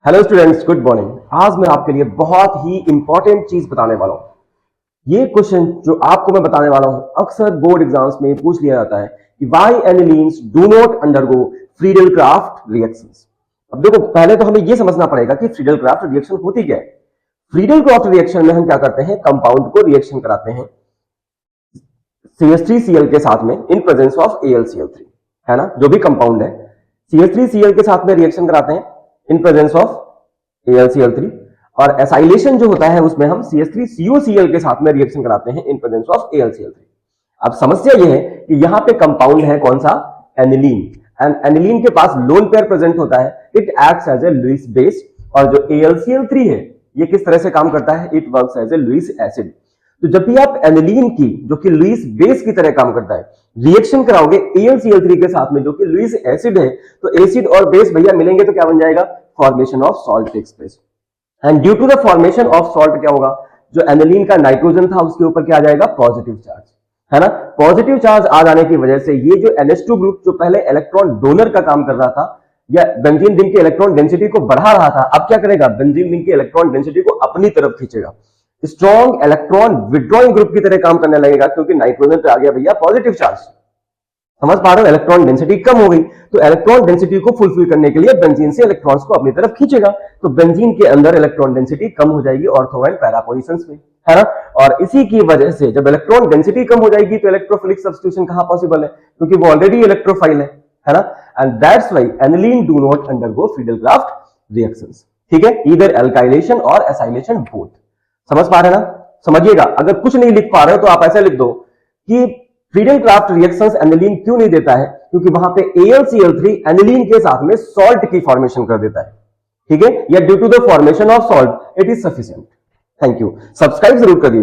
Hello students, good morning. आज मैं आपके लिए बहुत ही इंपॉर्टेंट चीज बताने वाला हूं। ये क्वेश्चन जो आपको मैं बताने वाला हूं अक्सर बोर्ड एग्जाम्स में पूछ लिया जाता है कि why anilines do not undergo Friedel Crafts reactions. अब देखो, पहले तो हमें यह समझना पड़ेगा कि फ्रीडल-क्राफ्ट रिएक्शन होती क्या है। फ्रीडल-क्राफ्ट रिएक्शन में हम क्या करते हैं, कंपाउंड को रिएक्शन कराते हैं CH3Cl के साथ में इन प्रेजेंस ऑफ AlCl3, है ना। जो भी कंपाउंड है CH3Cl के साथ में रिएक्शन कराते हैं इन प्रेजेंस ऑफ AlCl3, और एसाइलेशन जो होता है उसमें हम CH3COCl के साथ में रिएक्शन कराते हैं इन प्रेजेंस ऑफ AlCl3। अब समस्या यह है कि यहां पे कंपाउंड है कौन सा, एनिलीन, एंड एनिलीन के पास लोन पेयर प्रेजेंट होता है, it acts as a Lewis base. और जो AlCl3 है ये किस तरह से काम करता है, it works as a Lewis acid. तो जब भी आप एनिलीन की, जो कि लुईस बेस की तरह काम करता है, रिएक्शन कराओगे AlCl3 के साथ में जो कि लुईस एसिड है, तो एसिड और बेस भैया मिलेंगे तो क्या बन जाएगा, formation of salt takes place. And due to the formation of salt क्या होगा, जो एनिलीन का नाइट्रोजन था उसके ऊपर क्या आ जाएगा, पॉजिटिव चार्ज, है ना। पॉजिटिव चार्ज आ जाने की वजह से ये जो NH2 ग्रुप जो पहले इलेक्ट्रॉन डोनर का काम कर रहा था या बेंजीन रिंग के इलेक्ट्रॉन डेंसिटी को बढ़ा रहा था, अब क्या करेगा, बेंजीन रिंग के इलेक्ट्रॉन डेंसिटी को अपनी तरफ खींचेगा, स्ट्रॉन्ग इलेक्ट्रॉन विड्रॉइंग ग्रुप की तरह काम करने लगेगा, क्योंकि नाइट्रोजन पे आ गया भैया पॉजिटिव चार्ज। समझ पा रहे हो, इलेक्ट्रॉन डेंसिटी कम हो गई, तो इलेक्ट्रॉन डेंसिटी को फुलफिल करने के लिए बेंजीन से इलेक्ट्रॉन्स को अपनी तरफ खींचेगा, तो बेंजीन के अंदर इलेक्ट्रॉन डेंसिटी कम हो जाएगी ऑर्थो एंड पैरा पोजीशंस में, है ना। और इसी की वजह से जब इलेक्ट्रॉन डेंसिटी कम हो जाएगी तो इलेक्ट्रोफिलिक सब्स्टिट्यूशन कहां पॉसिबल है, क्योंकि वो ऑलरेडी इलेक्ट्रोफाइल है ना। And that's why aniline do not undergo Friedel Crafts reactions, ठीक है, ईदर एल्काइलेशन और एसाइलेशन बोथ। समझ पा रहे हैं ना, समझिएगा। अगर कुछ नहीं लिख पा रहे हो तो आप ऐसे लिख दो कि फ्रीडल-क्राफ्ट रिएक्शंस एनिलीन क्यों नहीं देता है, क्योंकि वहां पे AlCl3 एनिलीन के साथ में सॉल्ट की फॉर्मेशन कर देता है, ठीक है, या due to the formation of salt it is sufficient. Thank you, subscribe जरूर कर दीजिए।